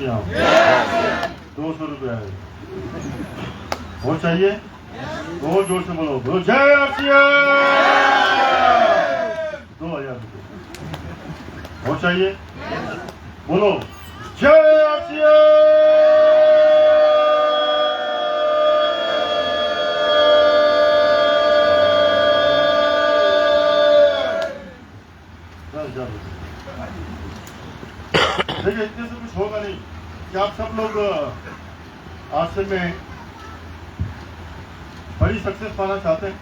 श्याम। 200 रुपया है। और चाहिए? और जोर से बोलो, बोलो जय श्याम। 2000 रुपये। और चाहिए? बोलो जय श्याम। देखिए इतने से कुछ होगा नहीं कि आप सब लोग आश्रम में बड़ी सक्सेस पाना चाहते हैं,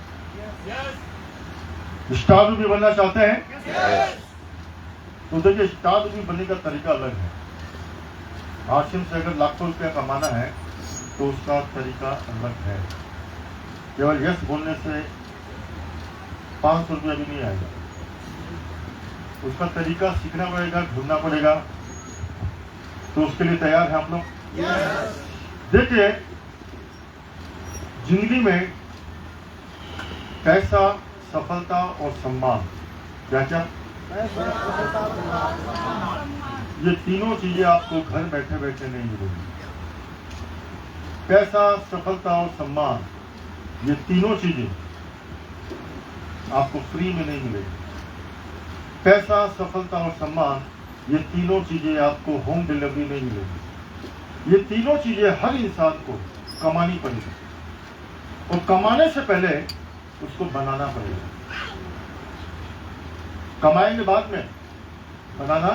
स्टार भी बनना चाहते हैं। तो देखिए स्टार भी बनने का तरीका अलग है। आश्रम से अगर लाखों रुपया कमाना है तो उसका तरीका अलग है। केवल यस बोलने से 500 रुपया भी नहीं आएगा। उसका तरीका सीखना पड़ेगा, ढूंढना पड़ेगा। तो उसके लिए तैयार हैं आप लोग? देखिए जिंदगी में पैसा, सफलता और सम्मान, क्या क्या, ये तीनों चीजें आपको घर बैठे बैठे नहीं मिलेंगी। पैसा, सफलता और सम्मान, ये तीनों चीजें आपको फ्री में नहीं मिलेगी। पैसा, सफलता और सम्मान, ये तीनों चीजें आपको होम डिलीवरी नहीं मिलेगी। ये तीनों चीजें हर इंसान को कमानी पड़ेगी और कमाने से पहले उसको बनाना पड़ेगा। कमाएंगे बाद में, बनाना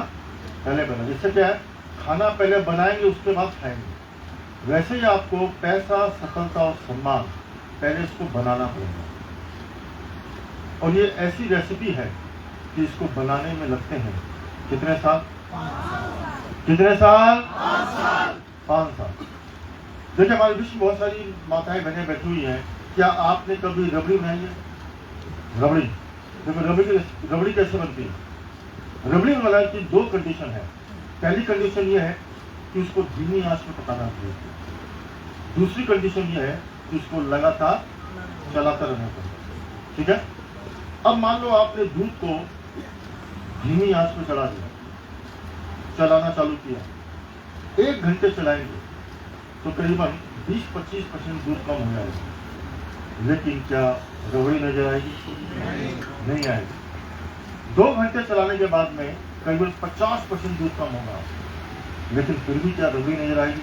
पहले बना। जैसे क्या है, खाना पहले बनाएंगे उसके बाद खाएंगे, वैसे ही आपको पैसा, सफलता और सम्मान पहले इसको बनाना पड़ेगा। और ये ऐसी रेसिपी है कि इसको बनाने में लगते हैं कितने साल? 5 साल। देखिए हमारे विश्व में बहुत सारी माताएं बहनें बैठी हुई हैं। क्या आपने कभी रबड़ी बनाई है? रबड़ी, देखो रबड़ी कैसे बनती है? रबड़ी बनाने की 2 कंडीशन है। पहली कंडीशन ये है कि उसको धीमी आंच में पकाना चाहिए। दूसरी कंडीशन ये है कि उसको लगातार चलाता रहना चाहिए। ठीक है? अब मान लो आपने दूध को धीमी आंच में चला दिया, चलाना चालू किया, 1 घंटे चलाएंगे तो करीबन 20-25% दूध कम हो जाएगा। लेकिन क्या रबड़ी नजर आएगी? नहीं आएगी। 2 घंटे चलाने के बाद में करीबन 50% दूध कम होगा, लेकिन फिर भी क्या रबड़ी नजर आएगी?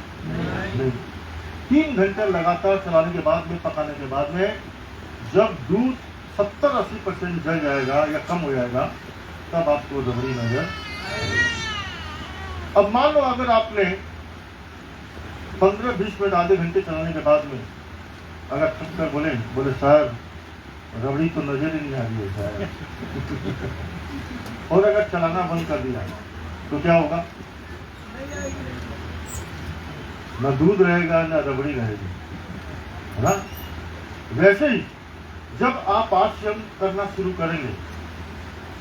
नहीं। 3 घंटे लगातार चलाने के बाद में, पकाने के बाद में, जब दूध 70-80% जल जाएगा या कम हो जाएगा, तब आपको रबड़ी नजर। अब मान लो अगर आपने 15-20 मिनट, आधे घंटे चलाने के बाद में अगर थक कर बोले सर रबड़ी तो नजर ही नहीं आ रही है सर और अगर चलाना बंद कर दिया तो क्या होगा? न दूध रहेगा न रबड़ी रहेगी, है ना? वैसे ही जब आप आश्रम करना शुरू करेंगे,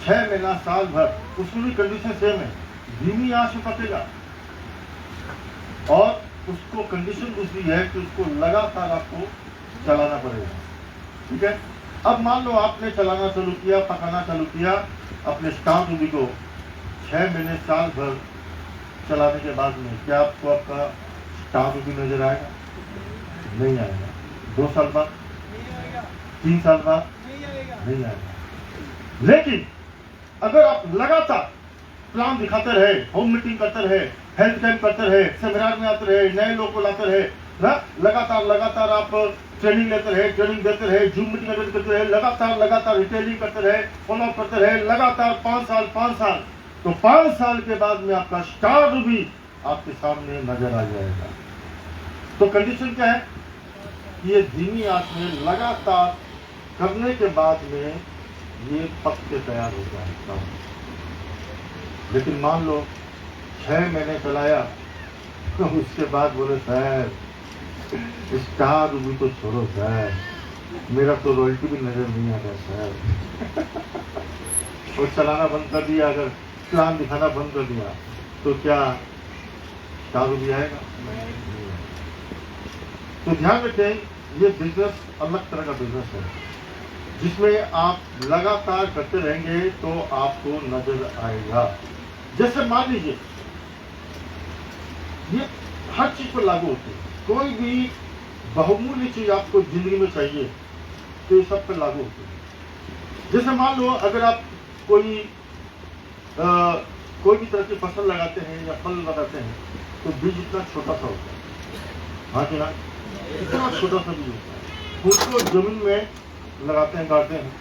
6 महीना, साल भर, उसकी भी कंडीशन सेम है, धीमी आंच में पकेगा। और उसको कंडीशन दूसरी है कि उसको लगातार आपको चलाना पड़ेगा। ठीक है? अब मान लो आपने चलाना चालू किया, पकाना चालू किया अपने स्टार रूबी को 6 महीने, साल भर चलाने के बाद में, क्या आपको आपका स्टार रूबी नजर आएगा? नहीं आएगा। 2 साल बाद, 3 साल बाद नहीं आएगा। लेकिन अगर आप लगातार प्लान दिखाते रहे, होम मीटिंग करते रहे, हेल्थ कैंप करते रहे, सेमिनार में आते रहे, नए लोगों को लाते रहे, लगातार आप ट्रेनिंग लेते रहे, ट्रेनिंग देते रहे, जूम मीटिंग अटेंड करते रहे, लगातार रिटेलिंग करते रहे, फॉलो अप करते रहे, लगातार 5 साल, तो 5 साल के बाद में आपका स्टार रूबी आपके सामने नजर आ जाएगा। तो कंडीशन क्या है? ये धीमी आंच में लगातार करने के बाद में ये पक के तैयार हो जाएगा। लेकिन मान लो 6 महीने चलाया तो उसके बाद बोले सर स्टार रूबी तो छोड़ो सर, मेरा तो रॉयल्टी भी नजर नहीं आ रहा सर और चलाना बंद कर दिया, अगर प्लान दिखाना बंद कर दिया तो क्या स्टार रूबी आएगा? तो ध्यान रखें, ये बिजनेस अलग तरह का बिजनेस है जिसमें आप लगातार करते रहेंगे तो आपको नजर आएगा। जैसे मान लीजिए ये हर चीज पर लागू होती है। कोई भी बहुमूल्य चीज आपको जिंदगी में चाहिए तो ये सब पर लागू होती है। जैसे मान लो अगर आप कोई भी तरह की फसल लगाते हैं या फल लगाते हैं तो बीज इतना छोटा सा होता है, हाँ कि ना, इतना छोटा सा बीज होता है, उसको जमीन में लगाते हैं, गाड़ते हैं,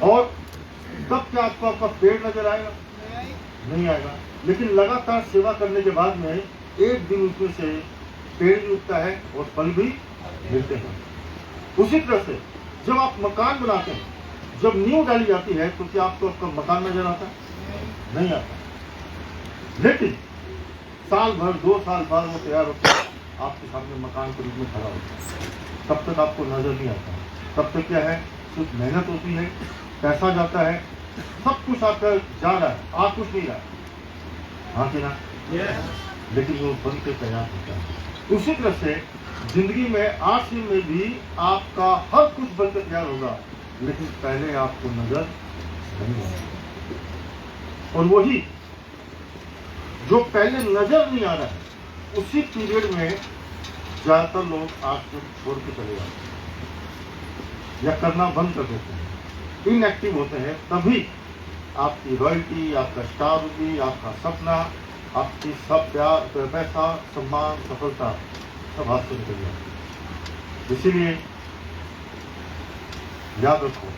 और तब क्या आपको आपका पेड़ नजर आएगा? नहीं आएगा। लेकिन लगातार सेवा करने के बाद में एक दिन उसमें से पेड़ भी उगता है और फल भी मिलते हैं। उसी तरह से जब आप मकान बनाते हैं, जब नींव डाली जाती है तो क्या आपको आपका मकान नजर आता है? नहीं आता। लेकिन साल भर 2 साल बाद वो तैयार होता है, आपके सामने मकान के रूप में खड़ा होता है, तब तक आपको नजर नहीं आता। तब तक क्या है, कुछ मेहनत होती है, पैसा जाता है, सब कुछ आपका जा रहा है, आप कुछ नहीं रहा, हाँ कि ना? लेकिन वो बन के तैयार होता है। उसी तरह से जिंदगी में आखिर में भी आपका हर कुछ बनकर तैयार होगा, लेकिन पहले आपको नजर नहीं आएगा। और वही जो पहले नजर नहीं आ रहा है, उसी पीरियड में ज्यादातर लोग आज को छोड़ के चले जाते हैं या करना बंद कर देते हैं, इनएक्टिव होते हैं। तभी आपकी रॉयल्टी, आपका स्टार होगी, आपका सपना, आपकी सब प्यार, पैसा, सम्मान, सफलता सब हाथ से निकल जाती है। इसीलिए याद रखो,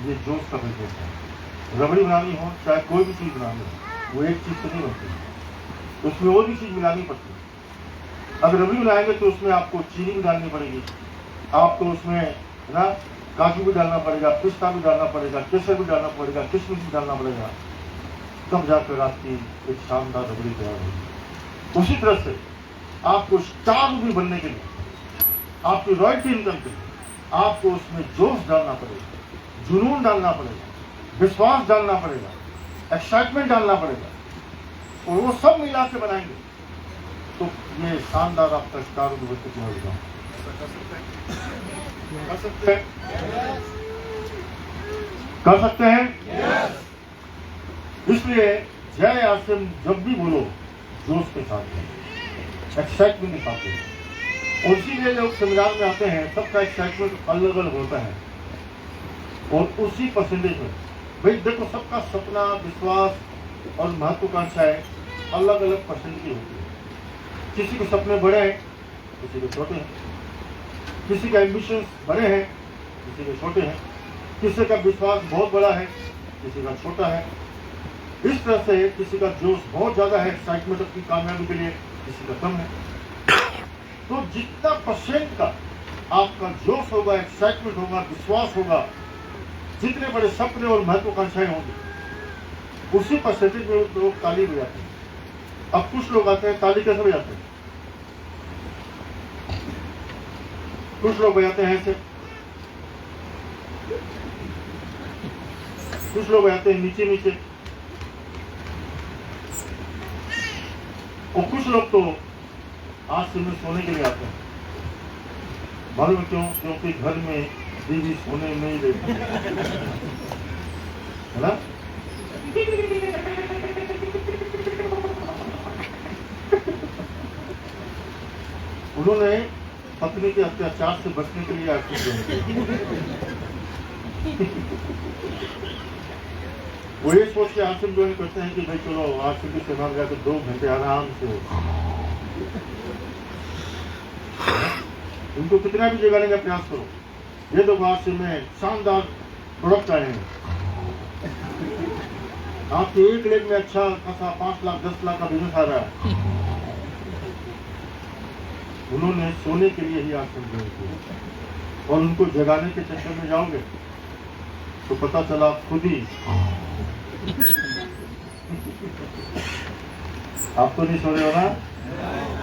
ये जोश का बिजनेस है। रबड़ी बनानी हो, चाहे कोई भी चीज बनानी हो, वो एक चीज से नहीं बनती है, उसमें और भी चीज मिलानी पड़ती है। अब रबड़ी बनाएंगे तो उसमें आपको चीनी भी डालनी पड़ेगी, आपको उसमें है ना काजू भी डालना पड़ेगा, पिस्ता भी डालना पड़ेगा, केसर भी डालना पड़ेगा, किशमिश भी डालना पड़ेगा, तब जाकर आपकी एक शानदार रबड़ी तैयार होगी। उसी तरह से आपको स्टार भी बनने के लिए, आपकी रॉयल्टी इनकम के लिए आपको उसमें जोश डालना पड़ेगा, जुनून डालना पड़ेगा, विश्वास डालना पड़ेगा, एक्साइटमेंट डालना पड़ेगा, और वो सब मिला के बनाएंगे तो ये शानदार आपका स्टार भी बनकर होगा। कर सकते हैं? कर सकते हैं? इसलिए जय आसिम जब भी बोलो जोश के साथ, एक्साइटमेंट के साथ। और इसीलिए लोग सेमिनार में आते हैं, सबका एक्साइटमेंट अलग अलग होता है, और उसी परसेंटेज में भाई देखो, सबका सपना, विश्वास और महत्वाकांक्षाएं अलग अलग परसेंट की होती है। किसी के सपने बड़े हैं, किसी के छोटे हैं, किसी का एम्बिशंस बड़े हैं, किसी के छोटे हैं, किसी का विश्वास बहुत बड़ा है, किसी का छोटा है। इस तरह से किसी का जोश बहुत ज्यादा है एक्साइटमेंट अपनी कामयाबी के लिए, किसी का कम है। तो जितना परसेंट का आपका जोश होगा, एक्साइटमेंट होगा, विश्वास होगा, जितने बड़े सपने और महत्वाकांक्षाएं होंगी, उसी परसेंटेज में लोग ताली बजाते हैं। अब कुछ लोग आते हैं, ताली कैसे बजाते हैं? कुछ लोग बजाते हैं ऐसे, कुछ लोग बजाते हैं नीचे नीचे, और कुछ लोग तो आज से में सोने के लिए आते हैं। मालूम क्यों? क्योंकि घर में बीवी सोने नहीं देती है ना। उन्होंने पत्नी के अत्याचार से बचने के लिए वो ये सोच के आश्रम ज्वाइन करते हैं कि भाई चलो आश्रम की सेवा में जाकर 2 घंटे आराम से हो। उनको कितना भी जगाने का प्रयास करो, ये तो आश्रम में शानदार प्रोडक्ट आए हैं, आपके एक लेग में अच्छा खासा 5 लाख 10 लाख का बिजनेस आ रहा है। उन्होंने सोने के लिए ही आश्रम ज्वाइन किया, और उनको जगाने के चक्कर में जाओगे तो पता चला खुद ही आप तो नहीं सो रहे हो ना।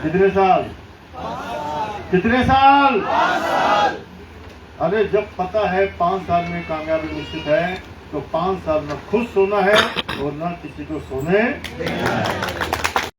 कितने साल? कितने साल? अरे जब पता है 5 साल में कामयाबी निश्चित है, तो 5 साल में खुद सोना है और न किसी को सोने देना है।